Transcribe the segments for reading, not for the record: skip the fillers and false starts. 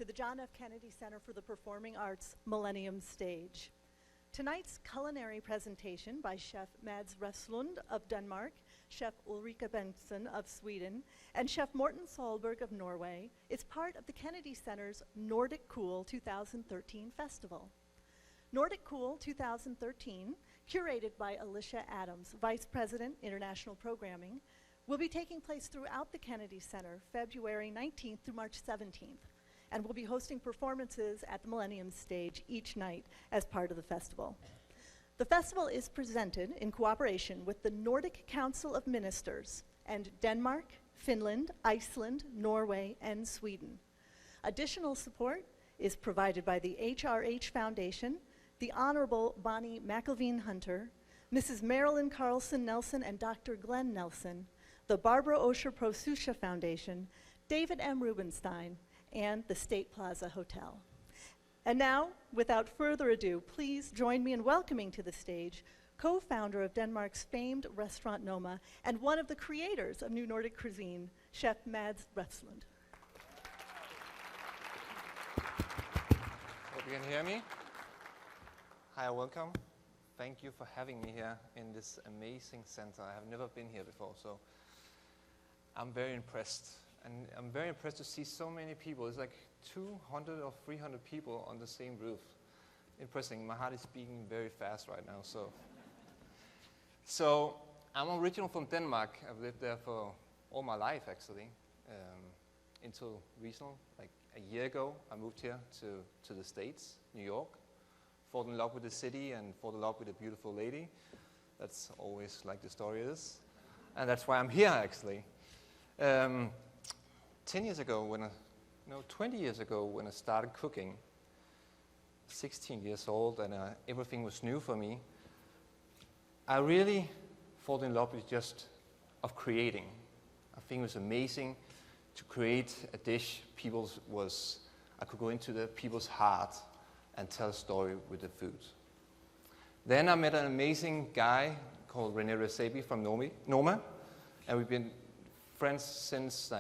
to the John F. Kennedy Center for the Performing Arts Millennium stage. Tonight's culinary presentation by Chef Mads Reslund of Denmark, Chef Ulrika Bengtsson of Sweden, and Chef Morten Solberg of Norway is part of the Kennedy Center's Nordic Cool 2013 festival. Nordic Cool 2013, curated by Alicia Adams, Vice President, International Programming, will be taking place throughout the Kennedy Center, February 19th through March 17th, and will be hosting performances at the Millennium stage each night as part of the festival. The festival is presented in cooperation with the Nordic Council of Ministers and Denmark, Finland, Iceland, Norway, and Sweden. Additional support is provided by the HRH Foundation, the Honorable Bonnie McElveen Hunter, Mrs. Marilyn Carlson Nelson and Dr. Glenn Nelson, the Barbara Osher Prosusha Foundation, David M. Rubenstein, and the State Plaza Hotel. And now, without further ado, please join me in welcoming to the stage co-founder of Denmark's famed restaurant Noma and one of the creators of New Nordic Cuisine, Chef Mads Reslund. Hope you can hear me. Hi, welcome. Thank you for having me here in this amazing center. I have never been here before, so I'm very impressed. And I'm very impressed to see so many people. It's like 200 or 300 people on the same roof. Impressive. My heart is beating very fast right now. So I'm original from Denmark. I've lived there for all my life, actually, until recently. Like a year ago, I moved here to the States, New York. Fall in love with the city and fall in love with a beautiful lady. That's always like the story is. And that's why I'm here, actually. 20 years ago when I started cooking, 16 years old, and everything was new for me, I really fall in love with just of creating. I think it was amazing to create a dish I could go into the people's heart and tell a story with the food. Then I met an amazing guy called René Rezepi from Norway, and we've been friends since,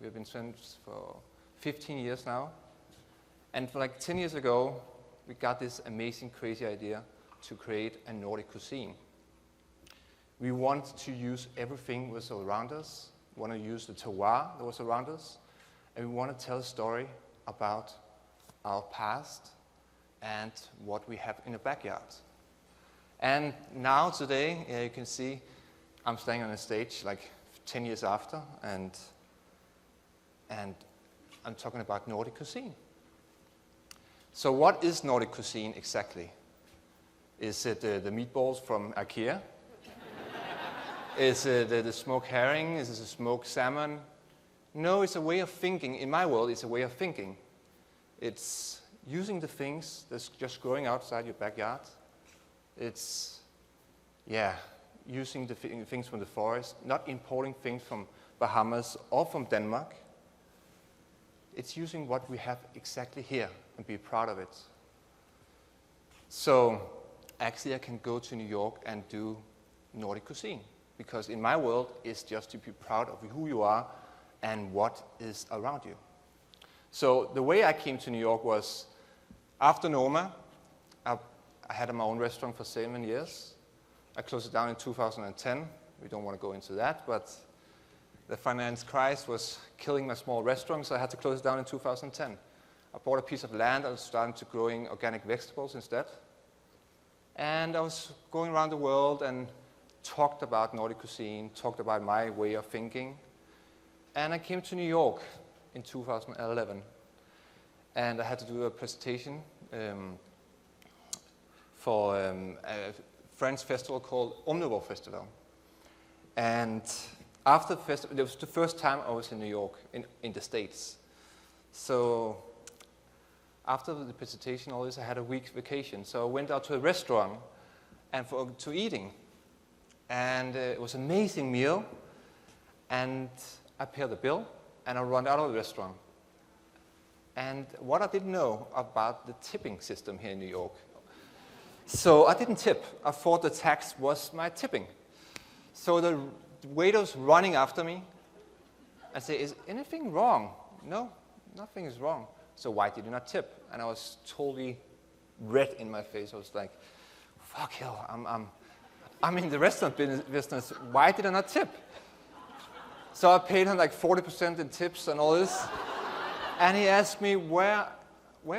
we've been friends for 15 years now. And for 10 years ago, we got this amazing, crazy idea to create a Nordic cuisine. We want to use everything that was around us. We want to use the terroir that was around us. And we want to tell a story about our past and what we have in the backyard. And now, today, you can see I'm standing on a stage 10 years after, and I'm talking about Nordic cuisine. So what is Nordic cuisine exactly? Is it the meatballs from IKEA? Is it the smoked herring? Is it the smoked salmon? No, it's a way of thinking. In my world, it's a way of thinking. It's using the things that's just growing outside your backyard. It's, using the things from the forest, not importing things from Bahamas or from Denmark. It's using what we have exactly here and be proud of it. So actually I can go to New York and do Nordic cuisine, because in my world it's just to be proud of who you are and what is around you. So the way I came to New York was after Noma. I had my own restaurant for 7 years. I closed it down in 2010. We don't want to go into that, but the finance crisis was killing my small restaurant, so I had to close it down in 2010. I bought a piece of land. I was starting to growing organic vegetables instead. And I was going around the world and talked about Nordic cuisine, talked about my way of thinking. And I came to New York in 2011. And I had to do a presentation for a French festival called Omnivore Festival. And after the festival, it was the first time I was in New York, in the States. So after the presentation, all this, I had a week's vacation. So I went out to a restaurant and to eating. And it was an amazing meal. And I paid the bill, and I ran out of the restaurant. And what I didn't know about the tipping system here in New York. So I didn't tip. I thought the tax was my tipping. So the waiter's running after me and say, "Is anything wrong?" "No, nothing is wrong." so why did you not tip? And I was totally red in my face. I was like, fuck hell, I'm in the restaurant business. Why did I not tip? So I paid him like 40% in tips and all this. And he asked me, where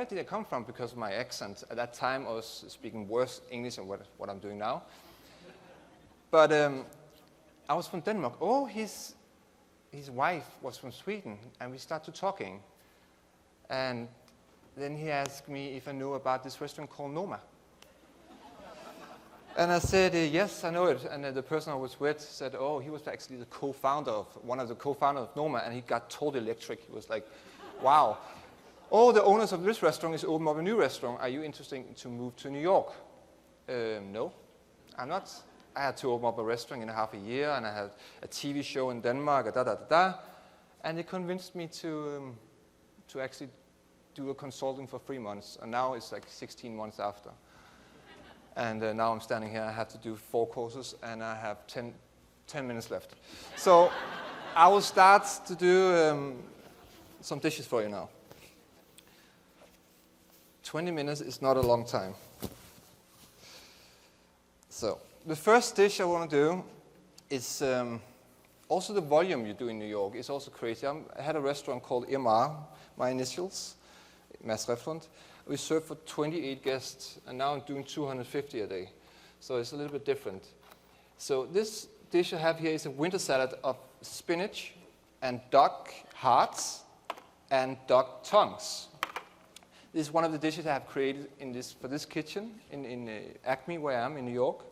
did I come from? Because of my accent. At that time, I was speaking worse English than what I'm doing now. But I was from Denmark. Oh, his wife was from Sweden. And we started talking. And then he asked me if I knew about this restaurant called Noma. And I said, yes, I know it. And the person I was with said, oh, he was actually one of the co-founders of Noma, and he got totally electric. He was like, wow. Oh, the owners of this restaurant is opening up a new restaurant. Are you interested to move to New York? No, I'm not. I had to open up a restaurant in half a year, and I had a TV show in Denmark, And they convinced me to actually do a consulting for 3 months. And now it's like 16 months after. And now I'm standing here, I have to do 4 courses, and I have 10 minutes left. So I will start to do some dishes for you now. 20 minutes is not a long time. So the first dish I want to do is also the volume you do in New York is also crazy. I had a restaurant called MR, my initials, Mads Reflund. We served for 28 guests, and now I'm doing 250 a day. So it's a little bit different. So this dish I have here is a winter salad of spinach and duck hearts and duck tongues. This is one of the dishes I have created for this kitchen in Acme, where I am in New York.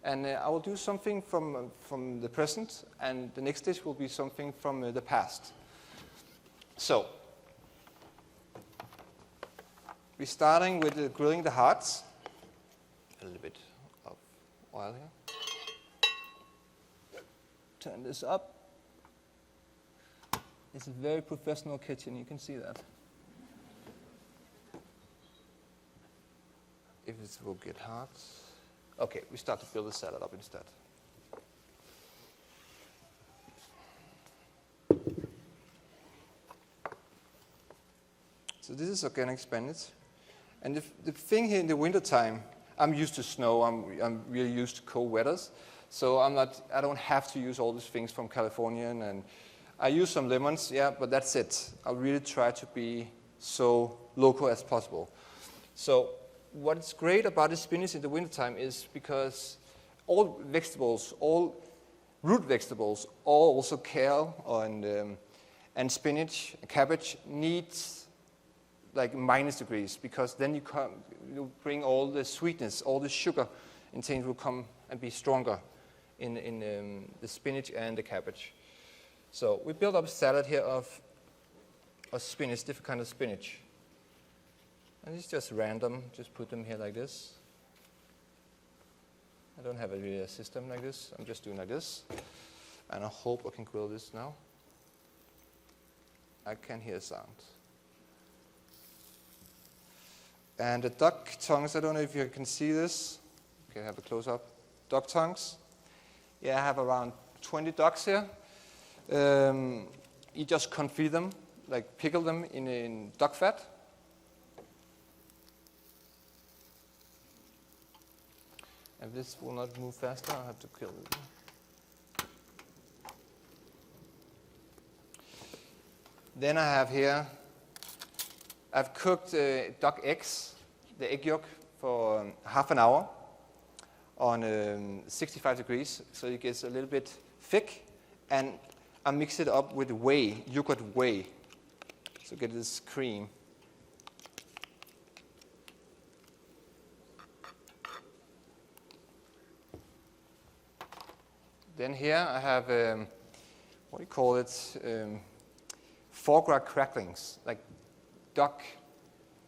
And I will do something from the present, and the next dish will be something from the past. So we're starting with grilling the hearts. A little bit of oil here. Turn this up. It's a very professional kitchen, you can see that. If it will get hot. Okay, we start to build the salad up instead. So this is organic spinach. And the thing here in the wintertime, I'm used to snow, I'm really used to cold weathers. So I don't have to use all these things from California, and I use some lemons, yeah, but that's it. I really try to be so local as possible. So what's great about the spinach in the wintertime is because all vegetables, all root vegetables, all also kale and spinach, cabbage needs like -degrees, because then you bring all the sweetness, all the sugar intake will come and be stronger in the spinach and the cabbage. So we build up a salad here of spinach, different kind of spinach. And it's just random, just put them here like this. I don't have a system like this, I'm just doing like this. And I hope I can grill this now. I can hear sound. And the duck tongues, I don't know if you can see this. Okay, have a close-up. Duck tongues. Yeah, I have around 20 ducks here. You just confit them, like pickle them in duck fat. And this will not move faster, I have to kill it. Then I have here, I've cooked duck eggs, the egg yolk, for half an hour on 65 degrees, so it gets a little bit thick, and I mix it up with whey, yogurt whey, so get this cream. Then here I have, what do you call it, foie gras cracklings, like duck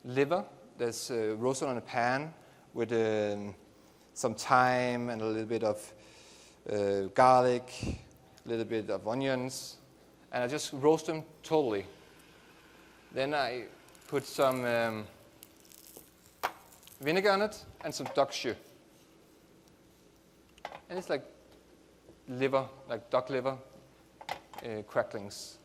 liver that's roasted on a pan with some thyme and a little bit of garlic, a little bit of onions, and I just roast them totally. Then I put some vinegar on it and some duck jus. And it's like liver, like duck liver, cracklings.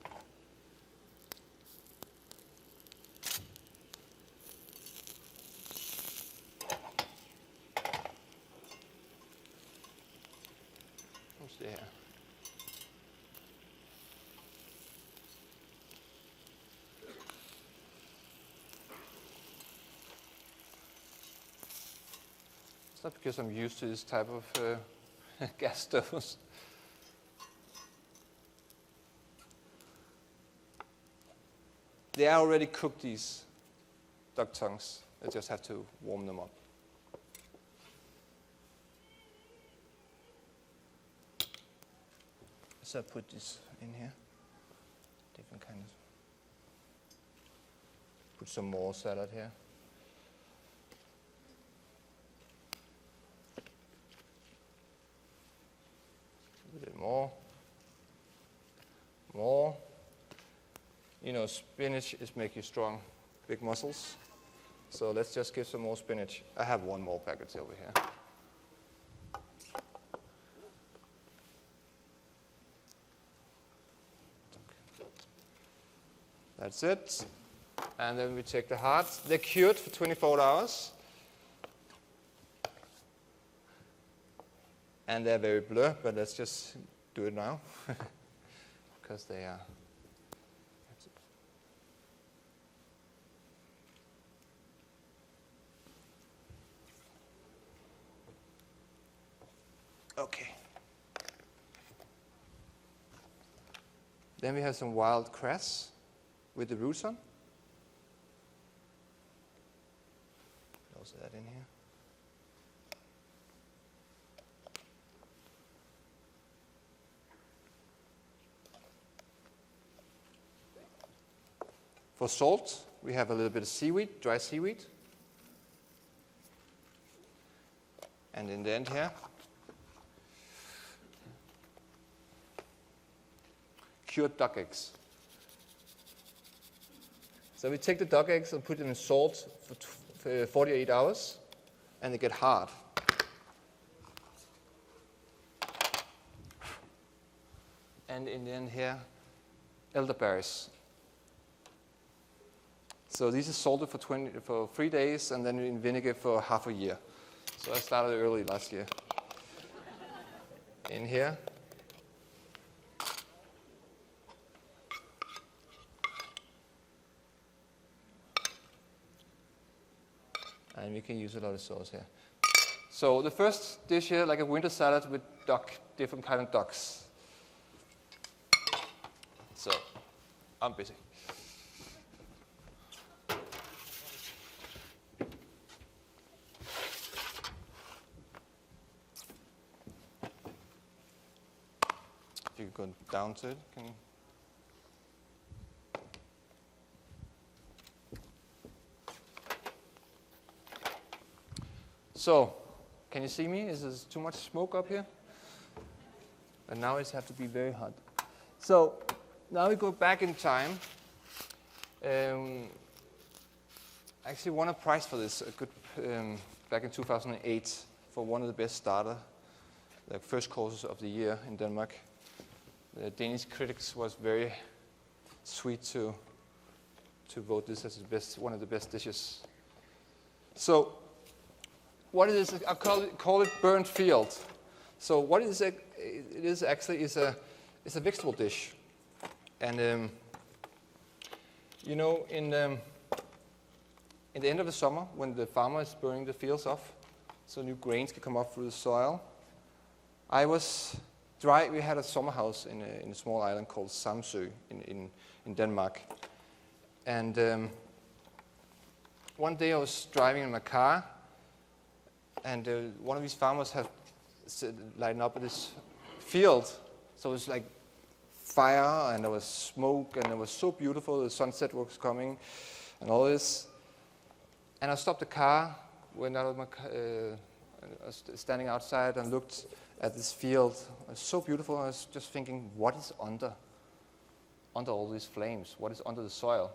here. It's not because I'm used to this type of gas stoves. They are already cooked, these duck tongues. I just have to warm them up. So I put this in here. Different kind of. Put some more salad here. A bit more. More. You know, spinach is make you strong, big muscles. So let's just give some more spinach. I have one more packet over here. That's it. And then we take the hearts. They're cured for 24 hours. And they're very blur, but let's just do it now. Because they are. Okay. Then we have some wild cress with the roots on. Also that in here. For salt, we have a little bit of seaweed, dry seaweed. And in the end here, cured duck eggs. So we take the duck eggs and put them in salt for 48 hours, and they get hard. And in the end here, elderberries. So these are salted for 3 days, and then in vinegar for half a year. So I started early last year. In here. And we can use a lot of sauce here. So the first dish here, like a winter salad with different kind of ducks. So I'm busy. If you go down to it, can you? So, can you see me? Is there too much smoke up here? And now it has to be very hot. So, now we go back in time. I actually won a prize for this back in 2008 for one of the best starter, the first courses of the year in Denmark. The Danish critics was very sweet to vote this as one of the best dishes. So, what is this? I call it burnt field. So what is it? It is actually it's a vegetable dish, and you know in the end of the summer when the farmer is burning the fields off, so new grains can come up through the soil. We had a summer house in a small island called Samsø in Denmark, and one day I was driving in my car. And one of these farmers had lighted up this field. So it was like fire, and there was smoke, and it was so beautiful. The sunset was coming, and all this. And I stopped the car, went out of my car, I was standing outside and looked at this field. It was so beautiful. I was just thinking, what is under all these flames? What is under the soil?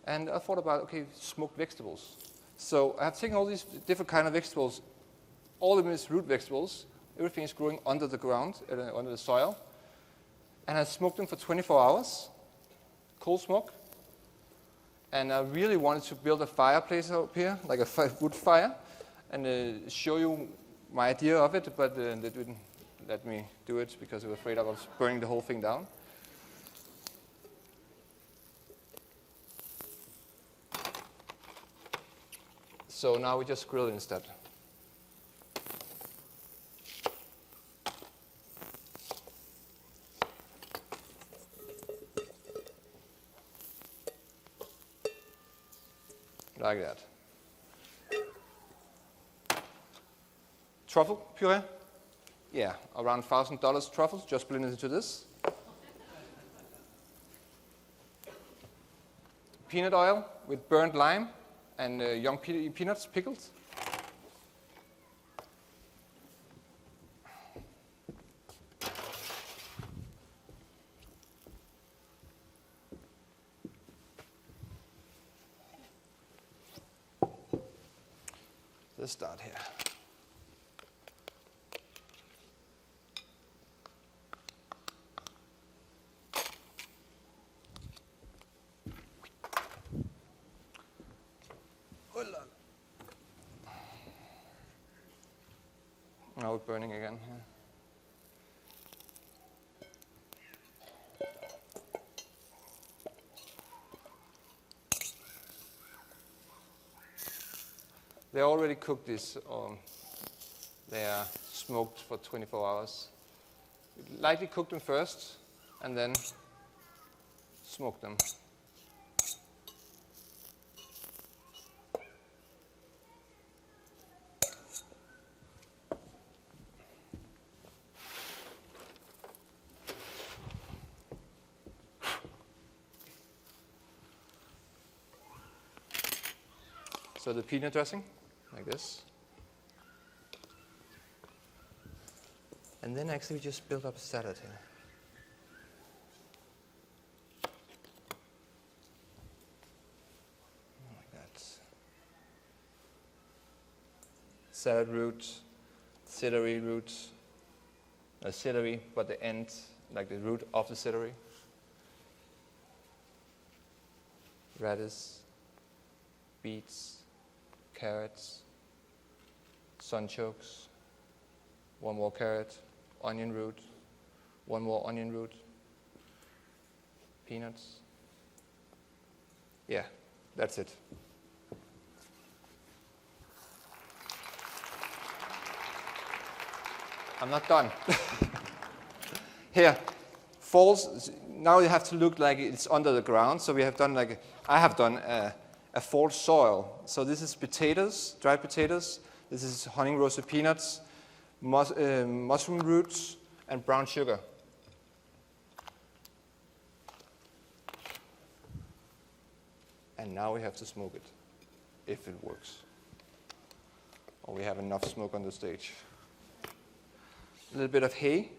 And I thought about, okay, smoked vegetables. So I have taken all these different kind of vegetables. All of them is root vegetables. Everything is growing under the ground, under the soil. And I smoked them for 24 hours, cold smoke. And I really wanted to build a fireplace up here, like a wood fire, and show you my idea of it, but they didn't let me do it because I was afraid I was burning the whole thing down. So now we just grill it instead. Like that. Truffle puree? Yeah, around $1,000 truffles, just putting it into this. Peanut oil with burnt lime and young peanuts pickled. Let's start here. Now we're burning again. Yeah. They already cooked this, they are smoked for 24 hours. Lightly cook them first, and then smoke them. So the peanut dressing, like this. And then actually we just build up a salad here. Like that. Salad root, celery root, celery, but the end, like the root of the celery. Radish, beets, carrots, sunchokes, one more carrot, onion root, one more onion root, peanuts. Yeah, that's it. I'm not done. Here, falls, now you have to look like it's under the ground, so we have done like, I have done a false soil. So this is potatoes, dried potatoes. This is honey roasted peanuts, mushroom roots, and brown sugar. And now we have to smoke it, if it works. Or we have enough smoke on the stage. A little bit of hay.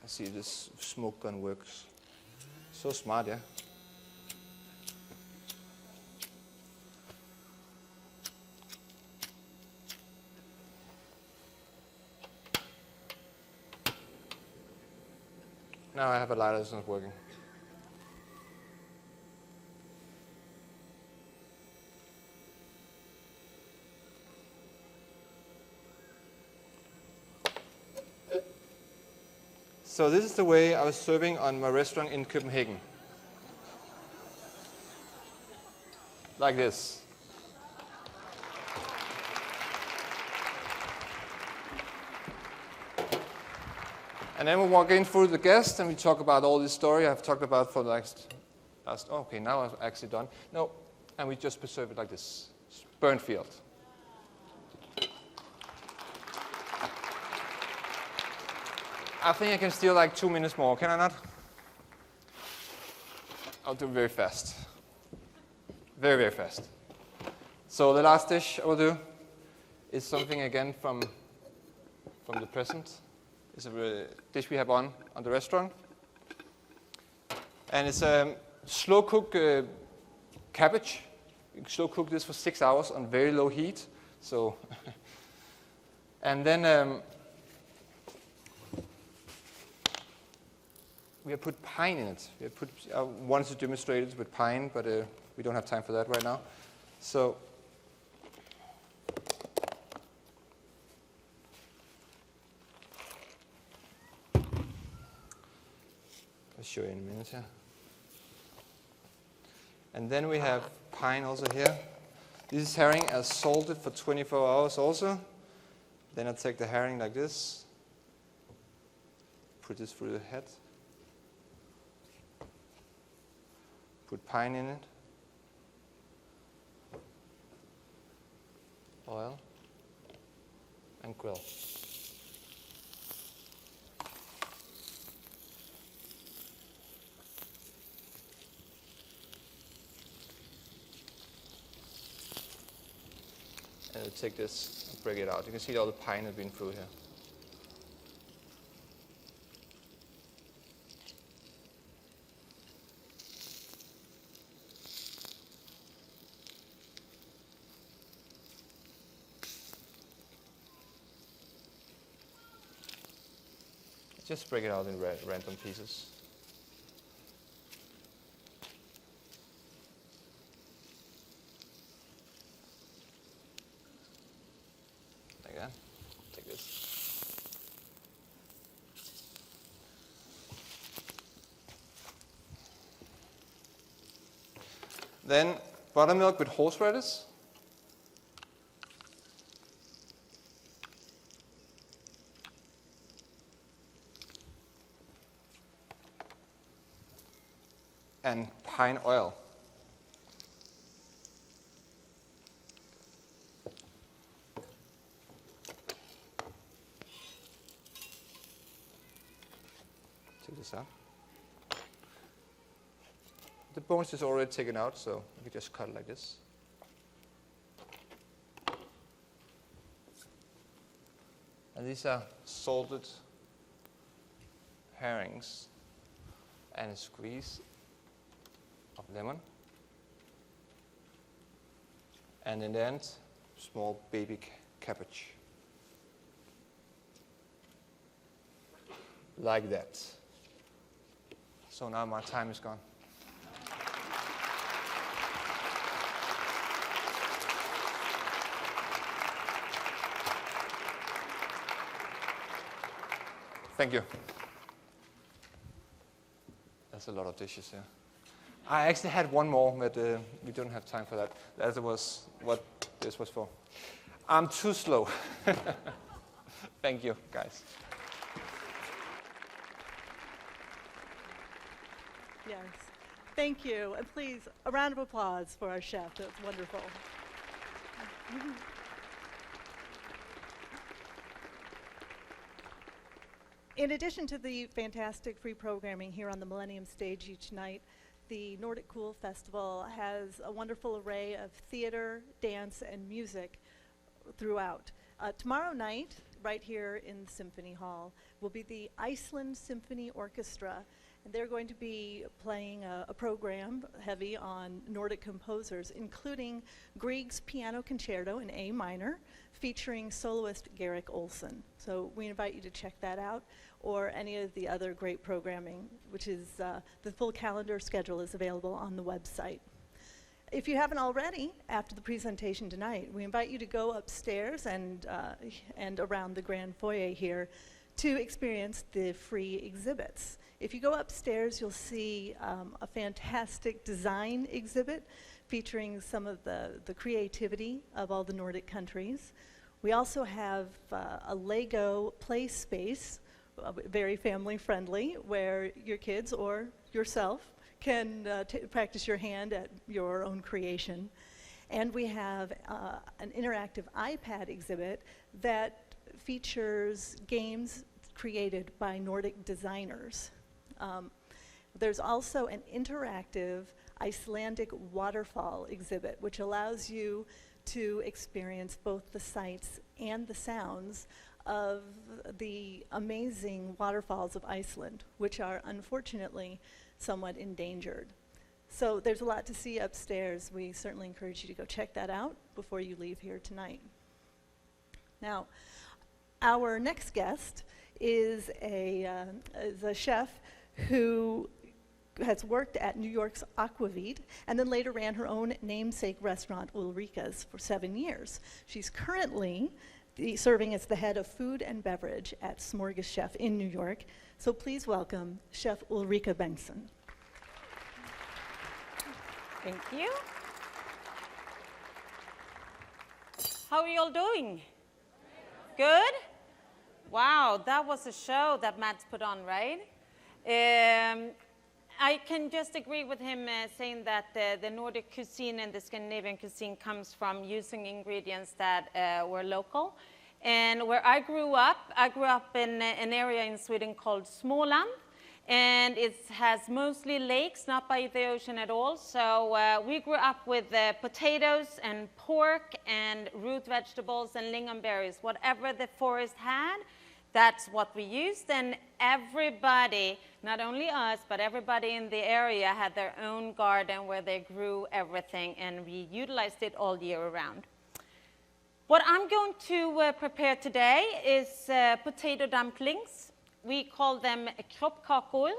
I see this smoke gun works. So smart, yeah? Now I have a lighter that's not working. So this is the way I was serving on my restaurant in Copenhagen. Like this. And then we walk in through the guests and we talk about all this story I've talked about for the last okay, now I'm actually done. No, and we just preserve it like this. Burnt field. I think I can steal like 2 minutes more, can I not? I'll do it very fast. Very, very fast. So the last dish I will do is something again from the present. It's a dish we have on the restaurant. And it's a slow cook cabbage. You can slow cook this for 6 hours on very low heat. So, and then we have put pine in it. I wanted to demonstrate it with pine, but we don't have time for that right now. So I'll show you in a minute here. And then we have pine also here. This is herring as salted for 24 hours also. Then I take the herring like this, put this through the head, put pine in it, oil, and grill. And I'll take this and break it out. You can see all the pine has been through here. Just break it out in random pieces. Like that. Take this. Then buttermilk with horseradish. And pine oil. Take this out. The bones is already taken out, so you can just cut it like this. And these are salted herrings and a squeeze of lemon, and in the end, small baby cabbage, like that. So now my time is gone. Thank you. That's a lot of dishes here. I actually had one more, but we don't have time for that. That was what this was for. I'm too slow. Thank you, guys. Yes. Thank you. And please, a round of applause for our chef. That's wonderful. In addition to the fantastic free programming here on the Millennium stage each night, the Nordic Cool Festival has a wonderful array of theater, dance, and music throughout. Tomorrow night, right here in the Symphony Hall, will be the Iceland Symphony Orchestra, and they're going to be playing a program heavy on Nordic composers, including Grieg's Piano Concerto in A minor, featuring soloist Garrick Olsen. So we invite you to check that out, or any of the other great programming, which is the full calendar schedule is available on the website. If you haven't already, after the presentation tonight, we invite you to go upstairs and around the grand foyer here to experience the free exhibits. If you go upstairs, you'll see a fantastic design exhibit featuring some of the creativity of all the Nordic countries. We also have a Lego play space, very family friendly, where your kids or yourself can practice your hand at your own creation. And we have an interactive iPad exhibit that features games created by Nordic designers. There's also an interactive Icelandic waterfall exhibit, which allows you to experience both the sights and the sounds of the amazing waterfalls of Iceland, which are unfortunately somewhat endangered. So there's a lot to see upstairs. We certainly encourage you to go check that out before you leave here tonight. Now, our next guest is a chef who has worked at New York's Aquavit and then later ran her own namesake restaurant, Ulrika's, for 7 years. She's currently serving as the head of food and beverage at Smorgas Chef in New York. So please welcome Chef Ulrika Bengtsson. Thank you. How are you all doing? Good? Wow, that was a show that Matt's put on, right? I can just agree with him saying that the Nordic cuisine and the Scandinavian cuisine comes from using ingredients that were local. And where I grew up in an area in Sweden called Småland. And it has mostly lakes, not by the ocean at all. So we grew up with potatoes and pork and root vegetables and lingonberries. Whatever the forest had, that's what we used. And everybody, not only us, but everybody in the area had their own garden where they grew everything. And we utilized it all year around. What I'm going to prepare today is potato dumplings. We call them kroppkakor.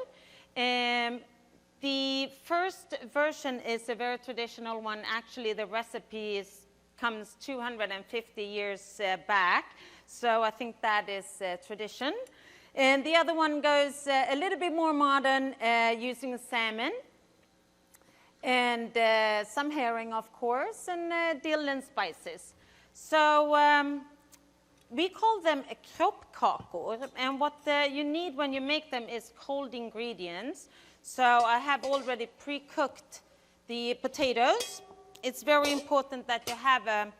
The first version is a very traditional one. Actually, the recipe comes 250 years back. So I think that is tradition. And the other one goes a little bit more modern, using salmon. And some herring, of course, and dill and spices. So we call them kroppkakor, and what you need when you make them is cold ingredients. So I have already pre-cooked the potatoes. It's very important that you have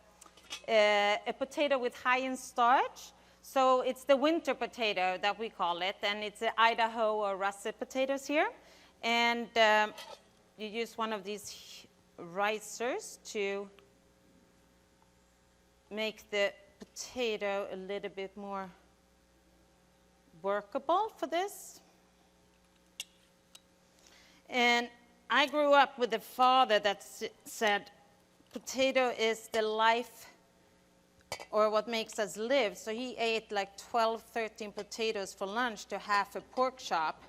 a potato with high in starch. So it's the winter potato that we call it, and it's the Idaho or russet potatoes here. And you use one of these risers to make the potato a little bit more workable for this. And I grew up with a father that said potato is the life or what makes us live. So he ate like 12, 13 potatoes for lunch to half a pork chop.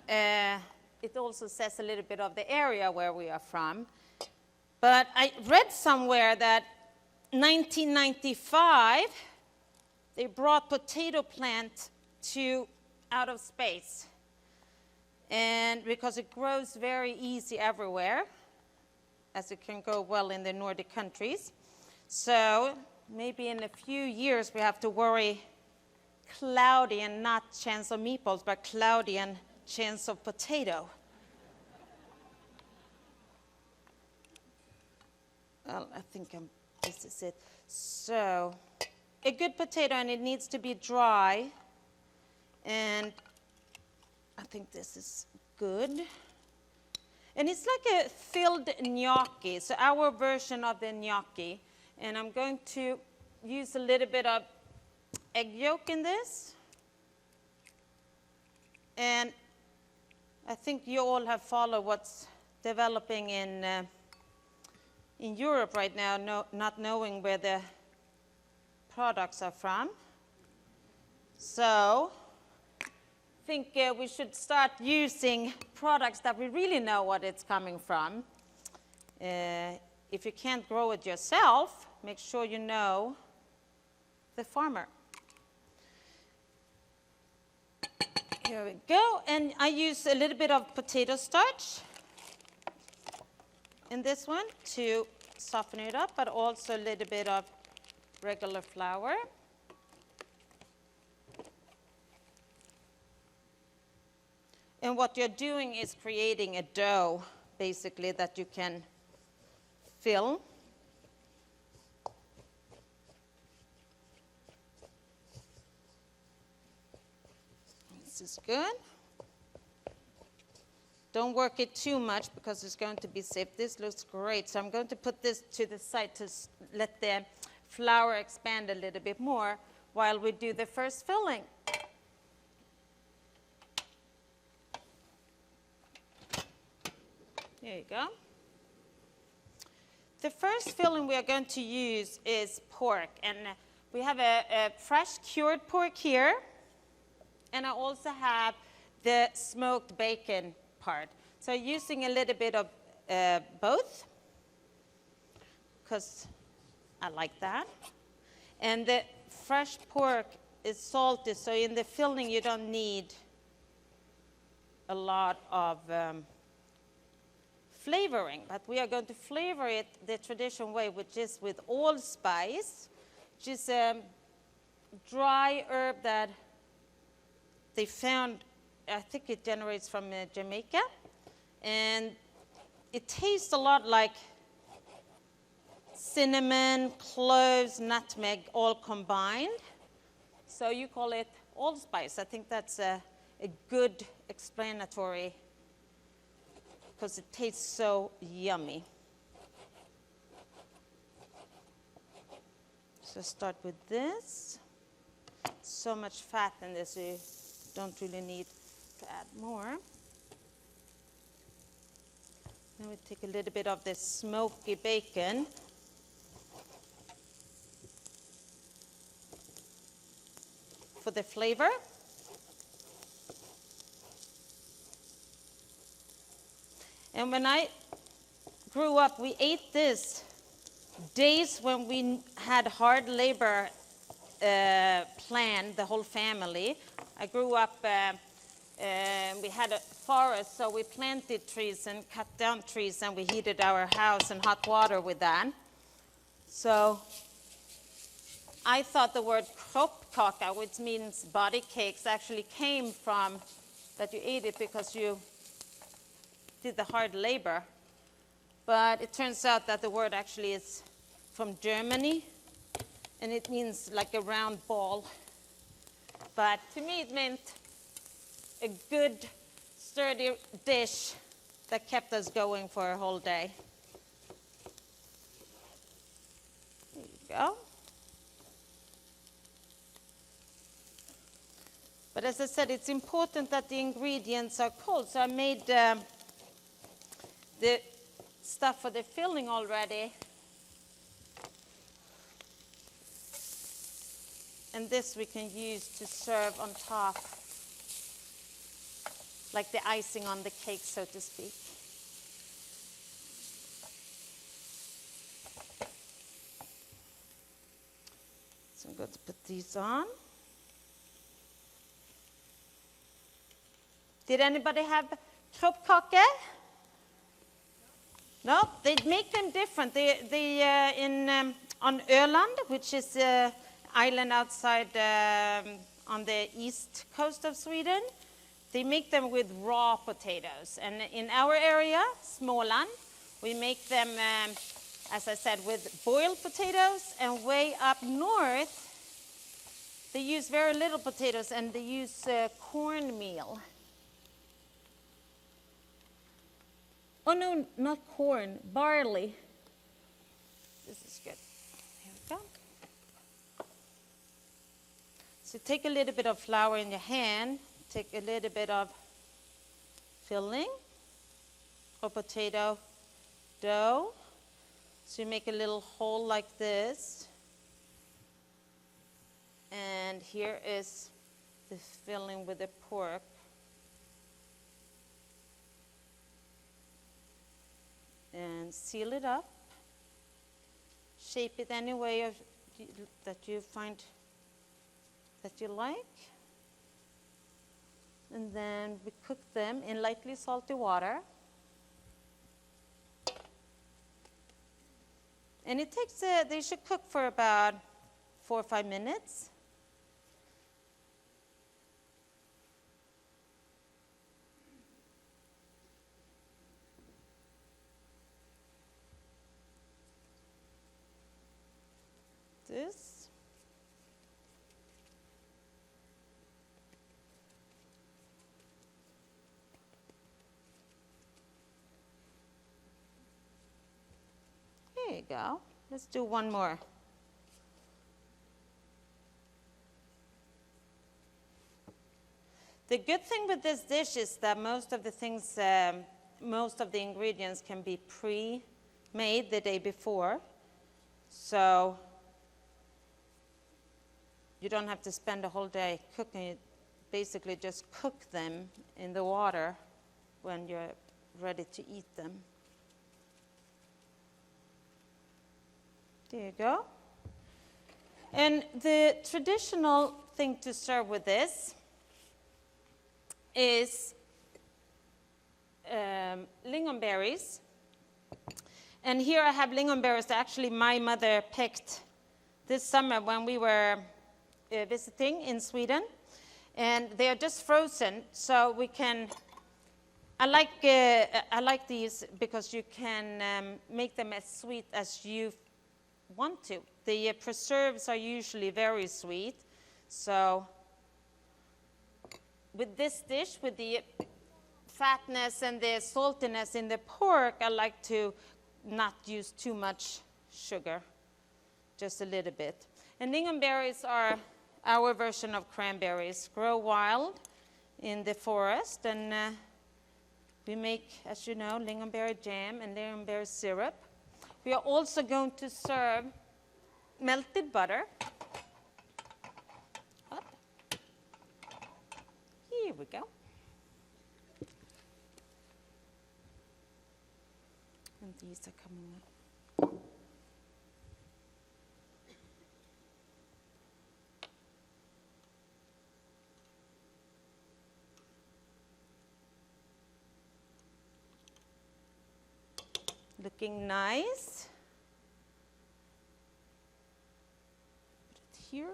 It also says a little bit of the area where we are from. But I read somewhere that 1995, they brought potato plant to out of space. And because it grows very easy everywhere, as it can grow well in the Nordic countries. So maybe in a few years we have to worry cloudy and not chance of meatballs, but cloudy and chance of potato. Well, I think this is it. So, a good potato, and it needs to be dry. And I think this is good. And it's like a filled gnocchi, so our version of the gnocchi. And I'm going to use a little bit of egg yolk in this. And I think you all have followed what's developing in Europe right now, not knowing where the products are from. So I think we should start using products that we really know what it's coming from. If you can't grow it yourself, make sure you know the farmer. Here we go. And I use a little bit of potato starch in this one to soften it up, but also a little bit of regular flour. And what you're doing is creating a dough, basically, that you can fill. This is good. Don't work it too much because it's going to be stiff. This looks great. So I'm going to put this to the side to let the flour expand a little bit more while we do the first filling. There you go. The first filling we are going to use is pork. And we have a fresh cured pork here. And I also have the smoked bacon part. So using a little bit of both, because I like that. And the fresh pork is salty, so in the filling you don't need a lot of flavoring. But we are going to flavor it the traditional way, which is with allspice, which is a dry herb that they found, I think it generates from Jamaica. And it tastes a lot like cinnamon, cloves, nutmeg, all combined. So you call it allspice. I think that's a good explanatory, because it tastes so yummy. So start with this. So much fat in this, you don't really need to add more. Now we take a little bit of this smoky bacon. For the flavor. And when I grew up, we ate this days when we had hard labor planned, the whole family. I grew up, we had a forest, so we planted trees and cut down trees, and we heated our house and hot water with that. So I thought the word kroppkaka, which means body cakes, actually came from that you ate it because you did the hard labor. But it turns out that the word actually is from Germany, and it means like a round ball. But to me it meant a good, sturdy dish that kept us going for a whole day. There you go. But as I said, it's important that the ingredients are cold. So I made the stuff for the filling already. And this we can use to serve on top, like the icing on the cake, so to speak. So I'm going to put these on. Did anybody have kroppkake? No, they make them different. On Öland, which is an island outside on the east coast of Sweden, they make them with raw potatoes. And in our area, Småland, we make them, as I said, with boiled potatoes. And way up north, they use very little potatoes, and they use cornmeal. Oh no, not corn, barley. This is good. Here we go. So take a little bit of flour in your hand, take a little bit of filling or potato dough. So you make a little hole like this. And here is the filling with the pork. And seal it up. Shape it any way that you find that you like. And then we cook them in lightly salty water. And it takes, they should cook for about 4 or 5 minutes. This. There you go. Let's do one more. The good thing with this dish is that most of the things, most of the ingredients can be pre-made the day before. So you don't have to spend a whole day cooking it. Basically just cook them in the water when you're ready to eat them. There you go. And the traditional thing to serve with this is lingonberries. And here I have lingonberries that actually my mother picked this summer when we were visiting in Sweden. And they are just frozen, so we can, I like these because you can make them as sweet as you want to. The preserves are usually very sweet, so with this dish, with the fatness and the saltiness in the pork, I like to not use too much sugar, just a little bit. And lingonberries are our version of cranberries, grow wild in the forest, and we make, as you know, lingonberry jam and lingonberry syrup. We are also going to serve melted butter. Up. Here we go. And these are coming up. Looking nice. Put it here.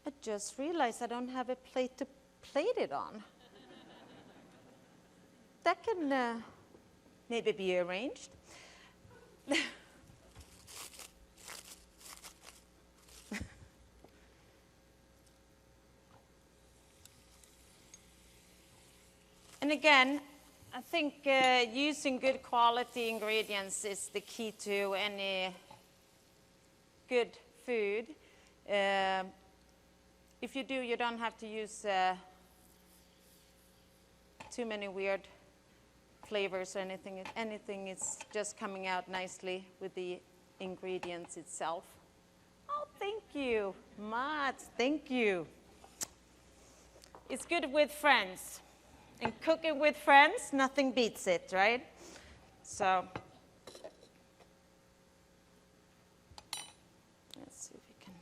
I just realized I don't have a plate to plate it on. That can maybe be arranged. And again, I think using good quality ingredients is the key to any good food. If you do, you don't have to use too many weird flavors or anything. Anything is just coming out nicely with the ingredients itself. Oh, thank you, Mats. Thank you. It's good with friends. And cooking with friends, nothing beats it, right? So, let's see if we can.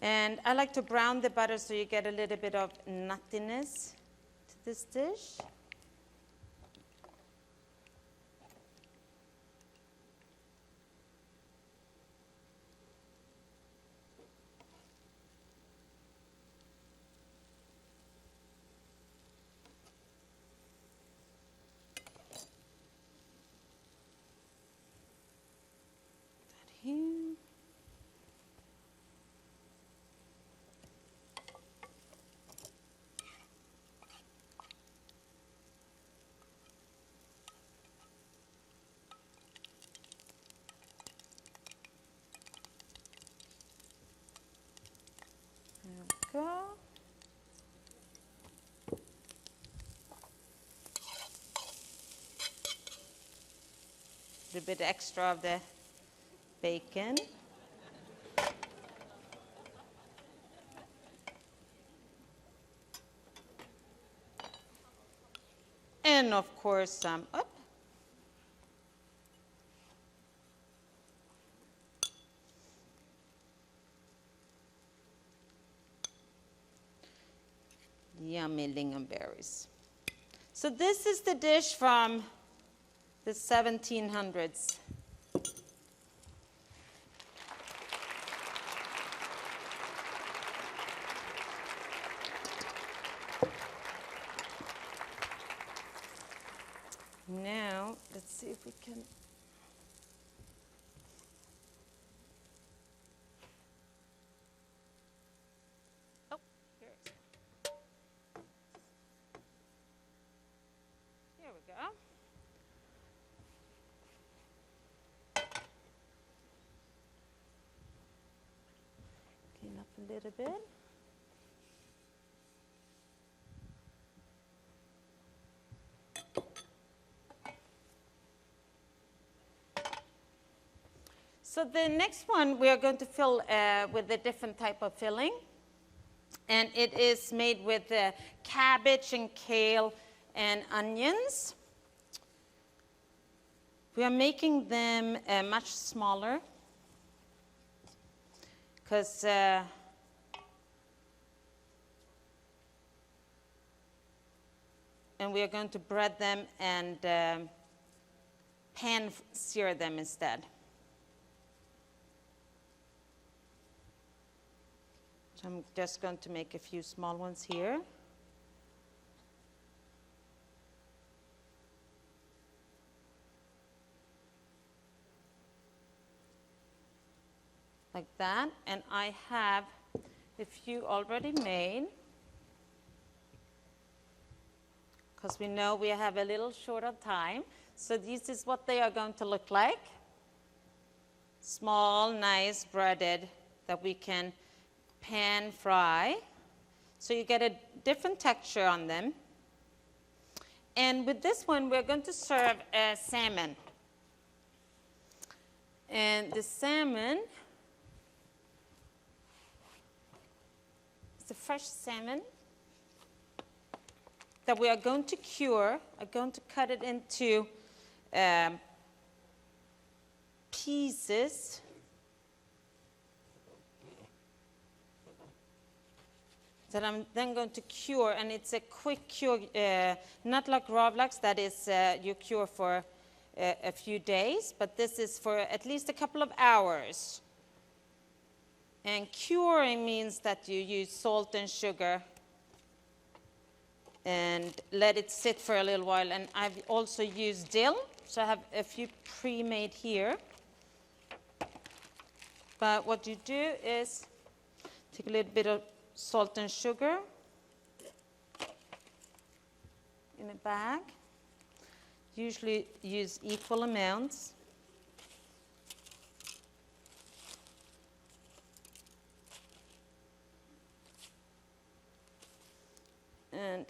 And I like to brown the butter so you get a little bit of nuttiness to this dish. That here. Go. A little bit extra of the bacon. And of course some yummy lingonberries. So this is the dish from the 1700s. Now, let's see if we can. Oh, here it is. Here we go. little bit. So the next one we are going to fill with a different type of filling. And it is made with cabbage and kale and onions. We are making them much smaller because and we are going to bread them and pan sear them instead. So I'm just going to make a few small ones here. Like that. And I have a few already made, because we know we have a little short of time. So this is what they are going to look like. Small, nice, breaded, that we can pan fry. So you get a different texture on them. And with this one, we're going to serve salmon. And the salmon, it's a fresh salmon that we are going to cure. I'm going to cut it into pieces. That I'm then going to cure, and it's a quick cure, not like gravlax, that is you cure for a few days, but this is for at least a couple of hours. And curing means that you use salt and sugar and let it sit for a little while. And I've also used dill, so I have a few pre-made here. But what you do is take a little bit of salt and sugar in a bag. Usually use equal amounts. And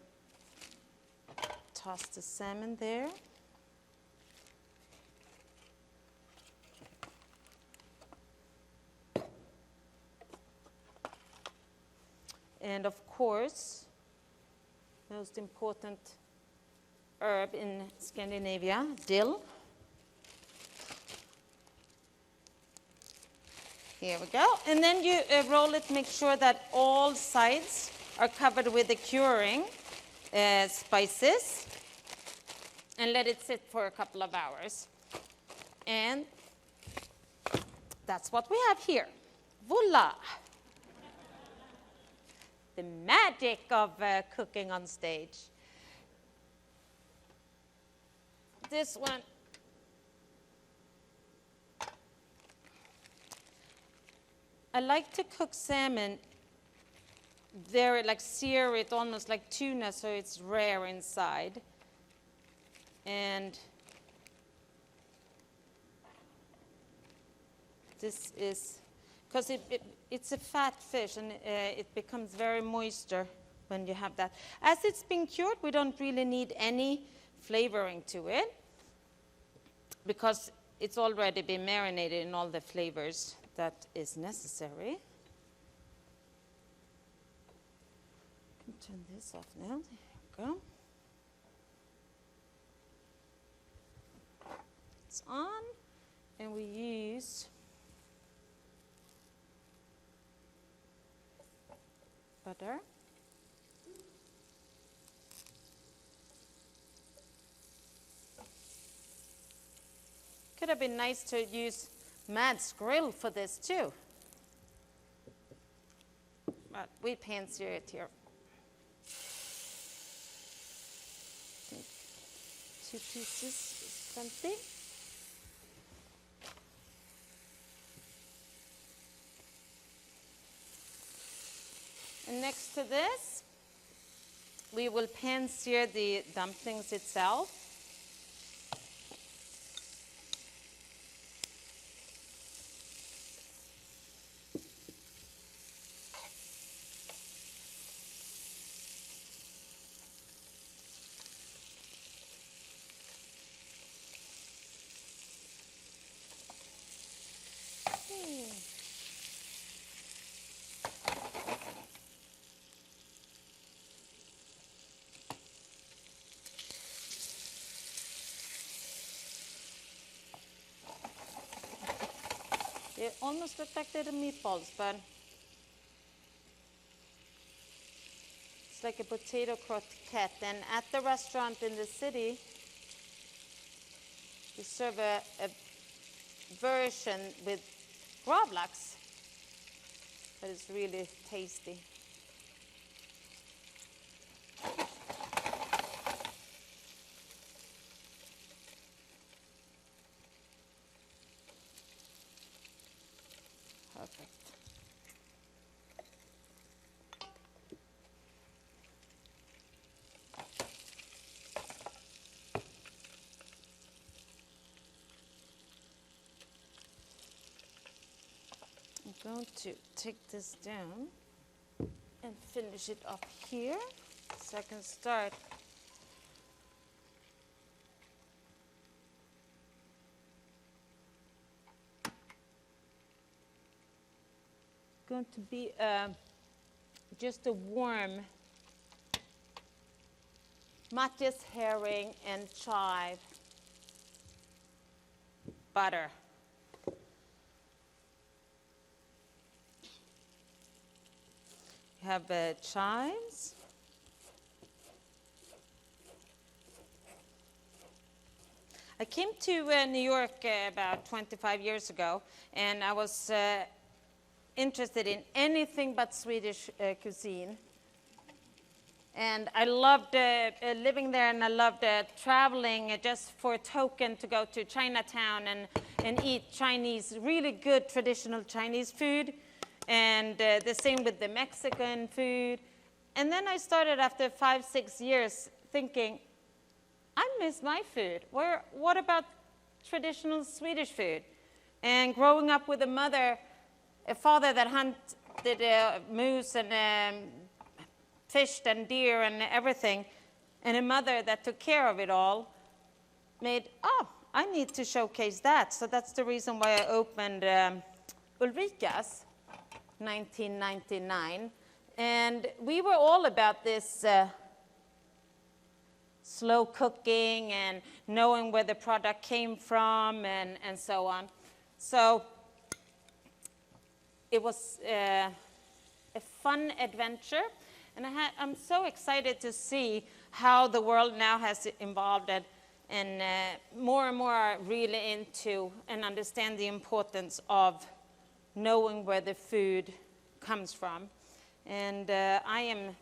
toss the salmon there. And of course, most important herb in Scandinavia, dill. Here we go. And then you roll it, make sure that all sides are covered with the curing spices, and let it sit for a couple of hours. And that's what we have here. Voila! The magic of cooking on stage. This one, I like to cook salmon very, like sear it almost like tuna, so it's rare inside. And this is, because it's a fat fish, and it becomes very moisture when you have that. As it's been cured, we don't really need any flavoring to it, because it's already been marinated in all the flavors that is necessary. I can turn this off now. There you go. It's on, and we use butter. Could have been nice to use Mads grill for this too. But we pan sear it here. Two pieces is plenty. And next to this, we will pan sear the dumplings itself. almost look like little meatballs, but it's like a potato croquette. And at the restaurant in the city, we serve a version with gravlax that is really tasty. Perfect. I'm going to take this down and finish it off here so I can start going to be just a warm matjes herring and chive butter. You have chives. I came to New York about 25 years ago, and I was interested in anything but Swedish cuisine. And I loved living there, and I loved traveling just for a token to go to Chinatown and eat Chinese, really good traditional Chinese food. And the same with the Mexican food. And then I started after 5-6 years thinking, I miss my food. What about traditional Swedish food? And growing up with a father that hunted moose and fished and deer and everything, and a mother that took care of it all, I need to showcase that. So that's the reason why I opened Ulrika's 1999. And we were all about this slow cooking and knowing where the product came from and so on. So it was a fun adventure. And I'm so excited to see how the world now has evolved and more and more are really into and understand the importance of knowing where the food comes from. And I am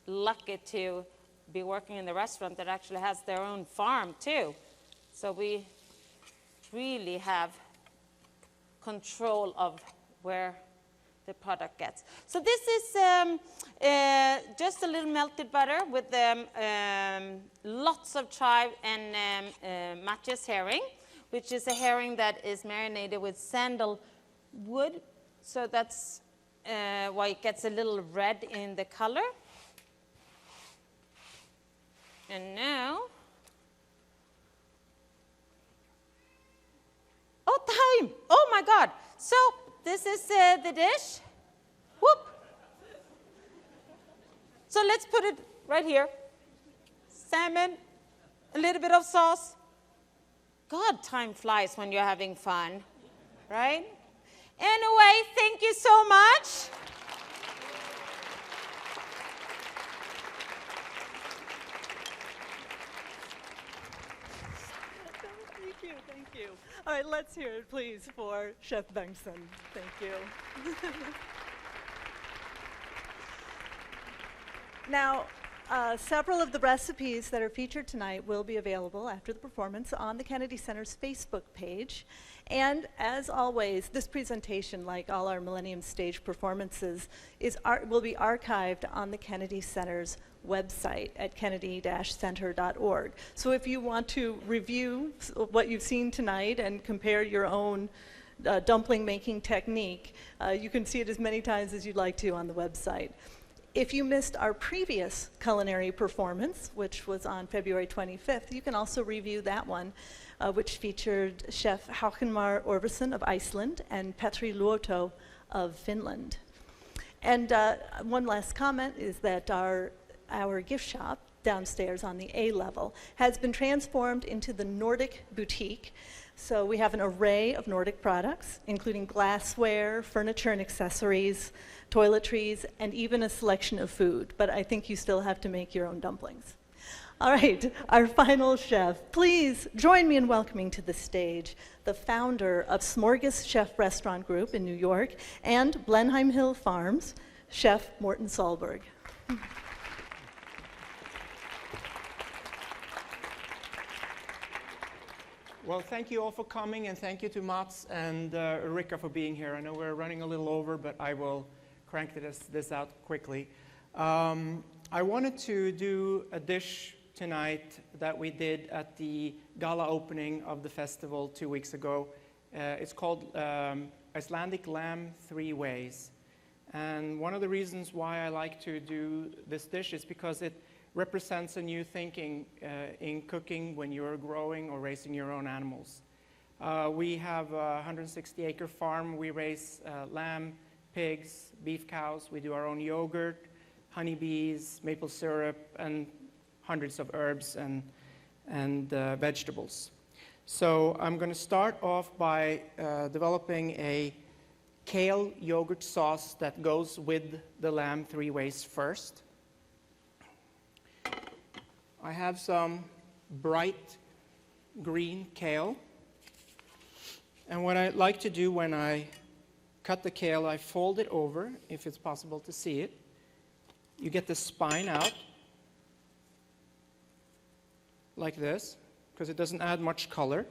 lucky to be working in the restaurant that actually has their own farm too. So we really have control of where the product gets. So this is just a little melted butter with lots of chive and matjes herring, which is a herring that is marinated with sandalwood. So that's why it gets a little red in the color. And now, time! Oh my God! So this is the dish. Whoop! So let's put it right here. Salmon, a little bit of sauce. God, time flies when you're having fun, right? Anyway, thank you so much. Thank you. All right, let's hear it, please, for Chef Bengtsson. Thank you. Now, several of the recipes that are featured tonight will be available after the performance on the Kennedy Center's Facebook page. And as always, this presentation, like all our Millennium stage performances, will be archived on the Kennedy Center's website at kennedy-center.org. So if you want to review what you've seen tonight and compare your own dumpling making technique, you can see it as many times as you'd like to on the website. If you missed our previous culinary performance, which was on February 25th, you can also review that one, which featured Chef Haukenmar Orvason of Iceland and Petri Luoto of Finland. And one last comment is that our gift shop downstairs on the A level, has been transformed into the Nordic boutique. So we have an array of Nordic products, including glassware, furniture and accessories, toiletries, and even a selection of food. But I think you still have to make your own dumplings. All right, our final chef. Please join me in welcoming to the stage the founder of Smorgas Chef Restaurant Group in New York and Blenheim Hill Farms, Chef Morten Solberg. Well, thank you all for coming, and thank you to Mats and Ulrika for being here. I know we're running a little over, but I will crank this out quickly. I wanted to do a dish tonight that we did at the gala opening of the festival 2 weeks ago. It's called Icelandic Lamb 3 Ways. And one of the reasons why I like to do this dish is because it represents a new thinking in cooking when you're growing or raising your own animals. We have a 160-acre farm. We raise lamb, pigs, beef cows. We do our own yogurt, honeybees, maple syrup, and hundreds of herbs and vegetables. So I'm going to start off by developing a kale yogurt sauce that goes with the lamb 3 ways first. I have some bright green kale. And what I like to do when I cut the kale, I fold it over, if it's possible to see it. You get the spine out, like this, because it doesn't add much color.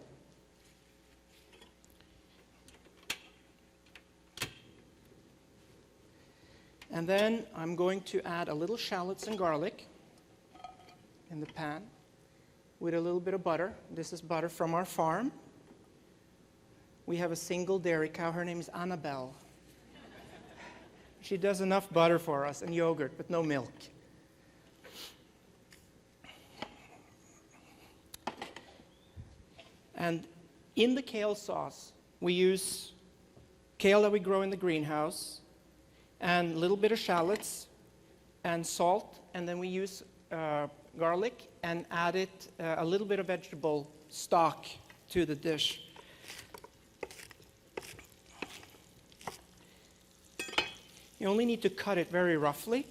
And then I'm going to add a little shallots and garlic in the pan with a little bit of butter. This is butter from our farm. We have a single dairy cow. Her name is Annabelle. She does enough butter for us and yogurt, but no milk. And in the kale sauce, we use kale that we grow in the greenhouse and a little bit of shallots and salt, and then we use garlic and added a little bit of vegetable stock to the dish. You only need to cut it very roughly.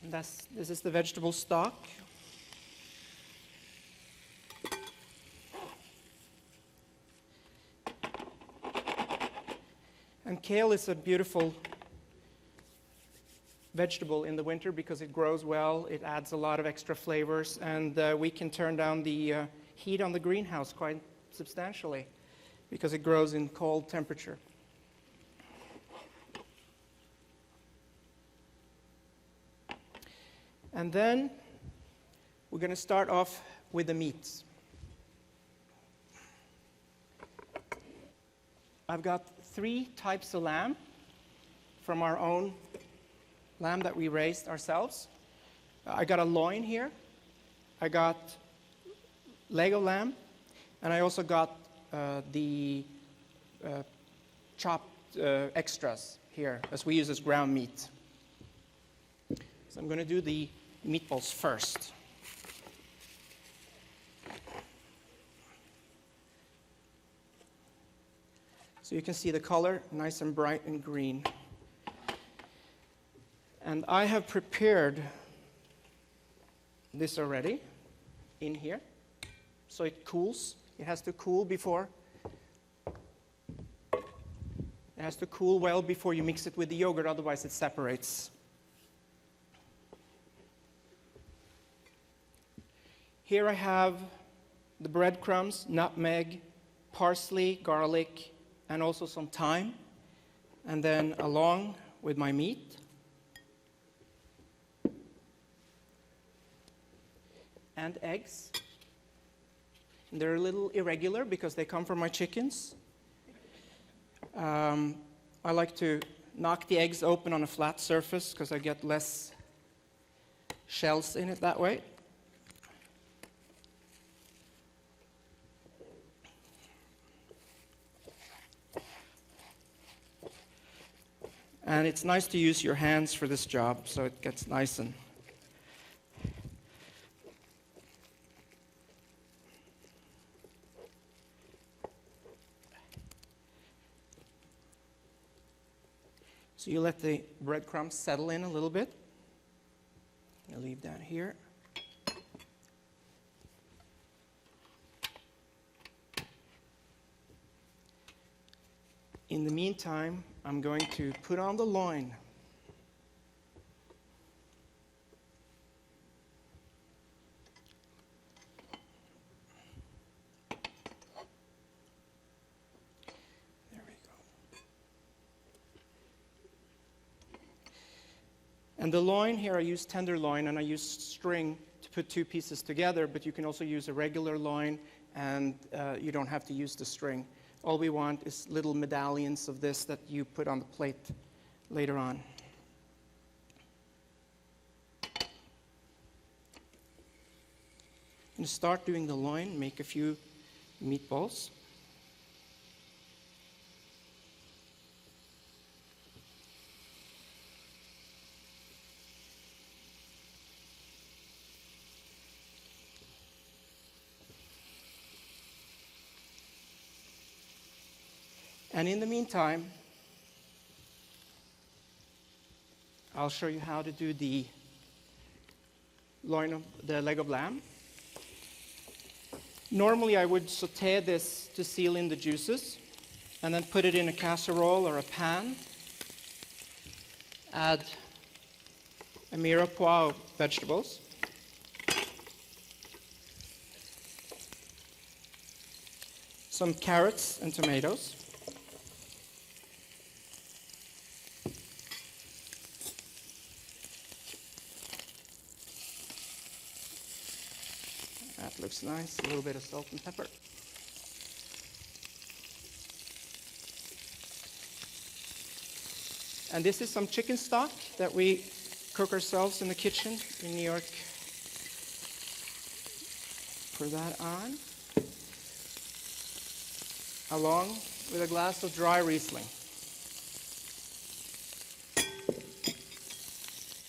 And this is the vegetable stock. And kale is a beautiful vegetable in the winter because it grows well, it adds a lot of extra flavors, and we can turn down the heat on the greenhouse quite substantially because it grows in cold temperature. And then we're going to start off with the meats. I've got 3 types of lamb from our own lamb that we raised ourselves. I got a loin here, I got leg of lamb, and I also got the chopped extras here, as we use as ground meat. So I'm going to do the meatballs first. So you can see the color, nice and bright and green. And I have prepared this already in here, so it cools. It has to cool before. It has to cool well before you mix it with the yogurt, otherwise it separates. Here I have the breadcrumbs, nutmeg, parsley, garlic, and also some thyme. And then along with my meat, and eggs. And they're a little irregular because they come from my chickens. I like to knock the eggs open on a flat surface because I get less shells in it that way. And it's nice to use your hands for this job, so it gets nice and... So you let the breadcrumbs settle in a little bit. I'll leave that here. In the meantime, I'm going to put on the loin. There we go. And the loin here, I use tenderloin, and I use string to put two pieces together, but you can also use a regular loin, and you don't have to use the string. All we want is little medallions of this that you put on the plate later on. I'm going to start doing the loin, make a few meatballs. And in the meantime, I'll show you how to do the leg of lamb. Normally, I would saute this to seal in the juices, and then put it in a casserole or a pan. Add a mirepoix of vegetables. Some carrots and tomatoes. That looks nice. A little bit of salt and pepper. And this is some chicken stock that we cook ourselves in the kitchen in New York. Pour that on, along with a glass of dry Riesling.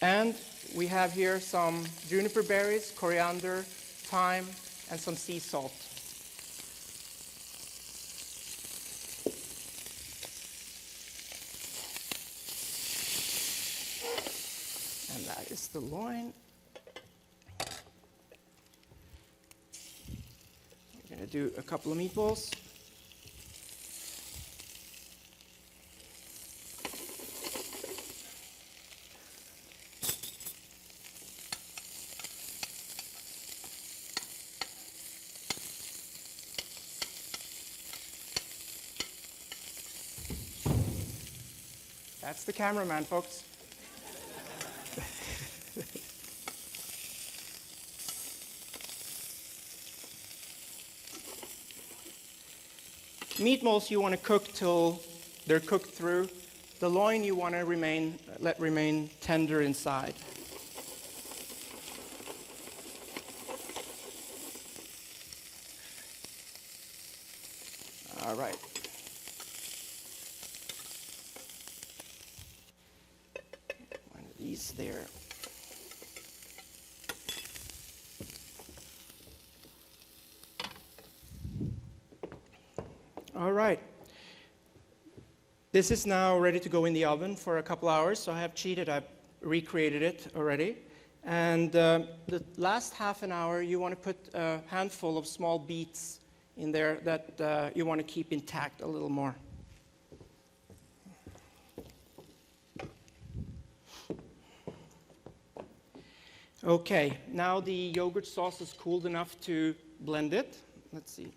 And we have here some juniper berries, coriander, thyme, and some sea salt. And that is the loin. We're going to do a couple of meatballs. That's the cameraman, folks. Meatballs you want to cook till they're cooked through. The loin you want to let remain tender inside. All right. One of these there. All right. This is now ready to go in the oven for a couple hours. So I have cheated. I've recreated it already. And the last half an hour, you want to put a handful of small beets in there that you want to keep intact a little more. Okay, now the yogurt sauce is cooled enough to blend it. Let's see.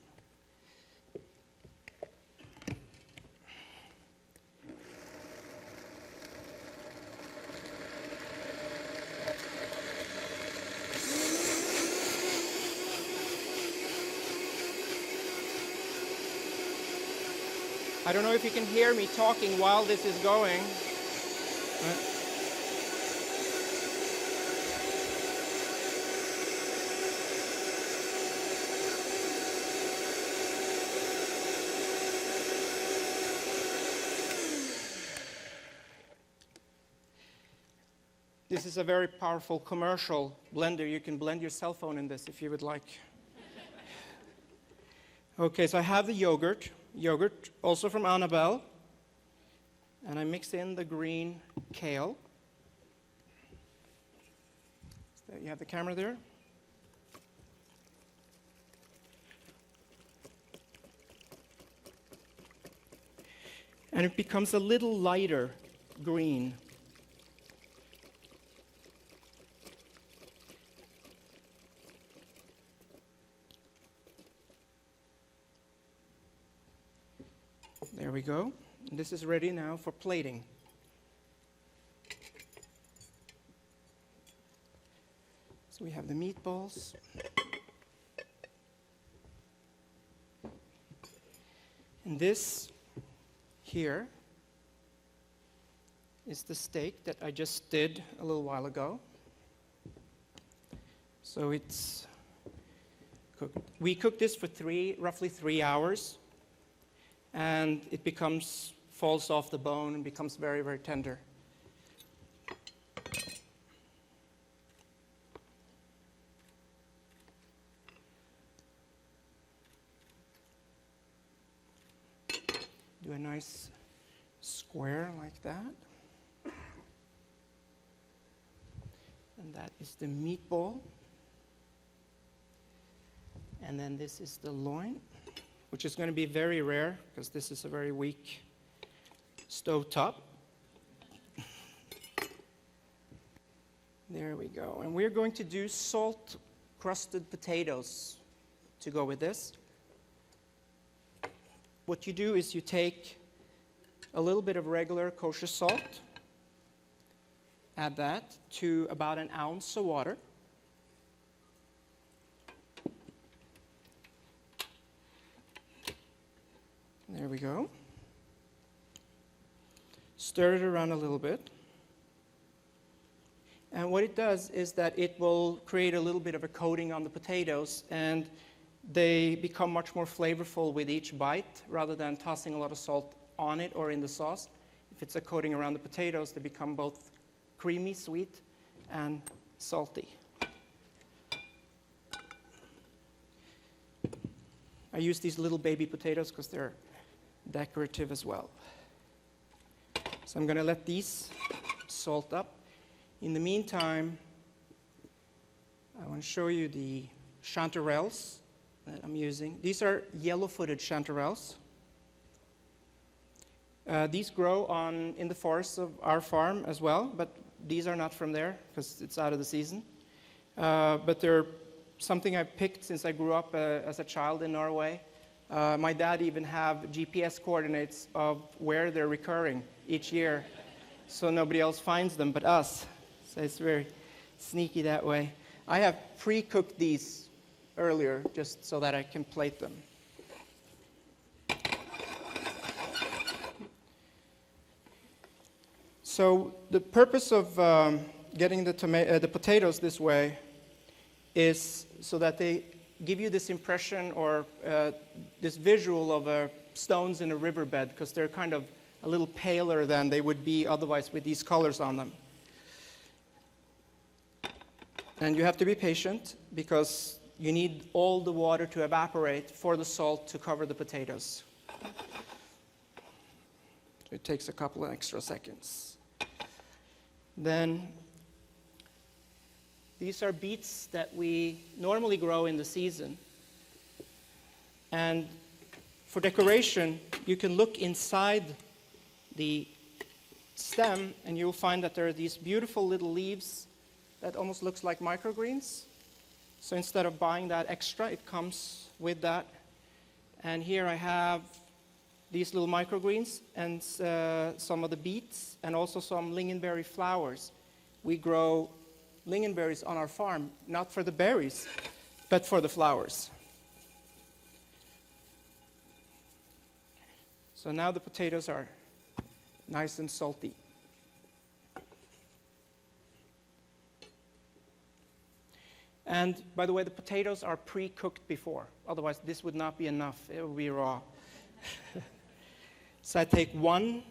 I don't know if you can hear me talking while this is going. This is a very powerful commercial blender. You can blend your cell phone in this if you would like. Okay, so I have the yogurt also from Annabelle. And I mix in the green kale. So you have the camera there. And it becomes a little lighter green. There we go. And this is ready now for plating. So we have the meatballs. And this here is the steak that I just did a little while ago. So it's cooked. We cooked this for roughly 3 hours. And it falls off the bone and becomes very, very tender. Do a nice square like that. And that is the meatball. And then this is the loin, which is going to be very rare because this is a very weak stove top. There we go. And we're going to do salt-crusted potatoes to go with this. What you do is you take a little bit of regular kosher salt, add that to about an ounce of water. There we go. Stir it around a little bit. And what it does is that it will create a little bit of a coating on the potatoes, and they become much more flavorful with each bite rather than tossing a lot of salt on it or in the sauce. If it's a coating around the potatoes, they become both creamy, sweet, and salty. I use these little baby potatoes because they're decorative as well. So I'm going to let these salt up. In the meantime, I want to show you the chanterelles that I'm using. These are yellow-footed chanterelles. These grow in the forests of our farm as well, but these are not from there because it's out of the season. But they're something I picked since I grew up as a child in Norway. My dad even have GPS coordinates of where they're recurring each year, so nobody else finds them but us. So it's very sneaky that way. I have pre-cooked these earlier just so that I can plate them. So the purpose of getting the potatoes this way is so that they give you this impression or this visual of stones in a riverbed, because they're kind of a little paler than they would be otherwise with these colors on them. And you have to be patient because you need all the water to evaporate for the salt to cover the potatoes. It takes a couple of extra seconds. Then these are beets that we normally grow in the season. And for decoration, you can look inside the stem and you'll find that there are these beautiful little leaves that almost looks like microgreens. So instead of buying that extra, it comes with that. And here I have these little microgreens and some of the beets and also some lingonberry flowers. We grow lingonberries on our farm, not for the berries, but for the flowers. So now the potatoes are nice and salty. And by the way, the potatoes are pre-cooked before. Otherwise, this would not be enough. It would be raw. So I take one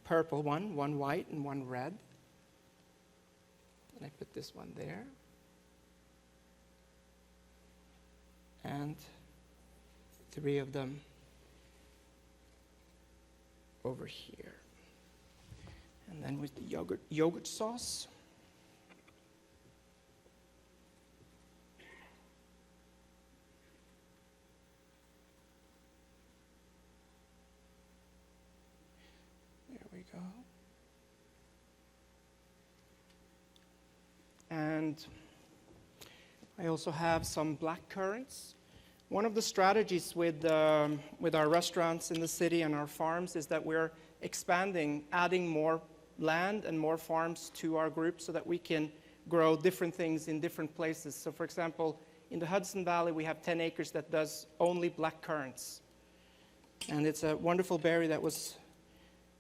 purple one white, and one red. And I put this one there. And 3 of them over here. And then with the yogurt sauce. There we go. And I also have some black currants. One of the strategies with our restaurants in the city and our farms is that we're expanding, adding more land and more farms to our group so that we can grow different things in different places. So for example, in the Hudson Valley, we have 10 acres that does only black currants. And it's a wonderful berry that was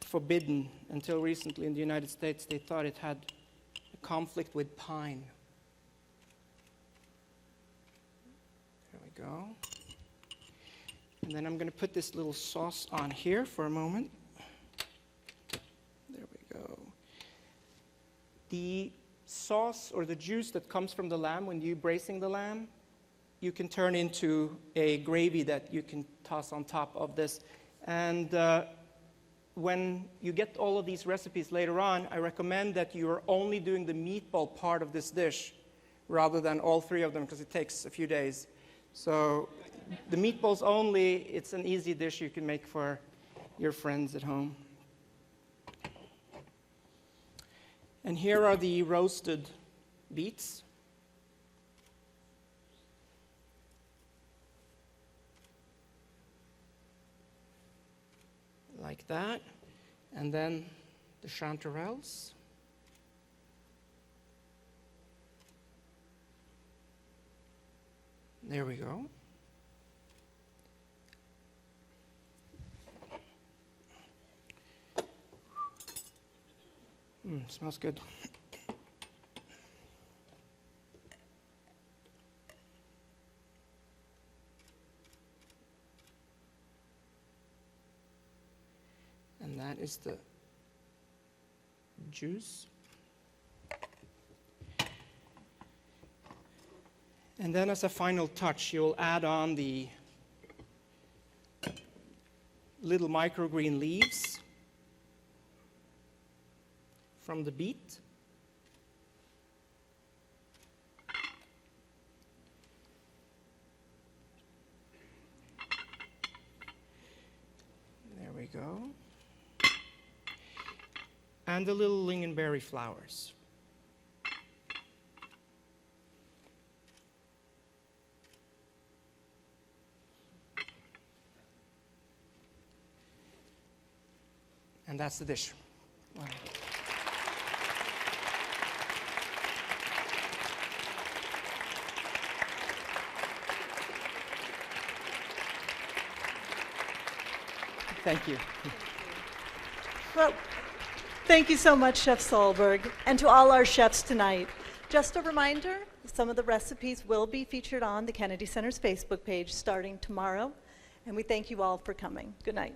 forbidden until recently in the United States. They thought it had a conflict with pine. There we go. And then I'm going to put this little sauce on here for a moment. There we go. The sauce or the juice that comes from the lamb when you're bracing the lamb, you can turn into a gravy that you can toss on top of this. And when you get all of these recipes later on, I recommend that you're only doing the meatball part of this dish rather than all 3 of them, because it takes a few days. So the meatballs only, it's an easy dish you can make for your friends at home. And here are the roasted beets. Like that. And then the chanterelles. There we go. Smells good. And that is the juice. And then as a final touch, you'll add on the little microgreen leaves from the beet. There we go. And the little lingonberry flowers. And that's the dish. Wow. Thank you. Well, thank you so much, Chef Solberg, and to all our chefs tonight. Just a reminder, some of the recipes will be featured on the Kennedy Center's Facebook page starting tomorrow, and we thank you all for coming. Good night.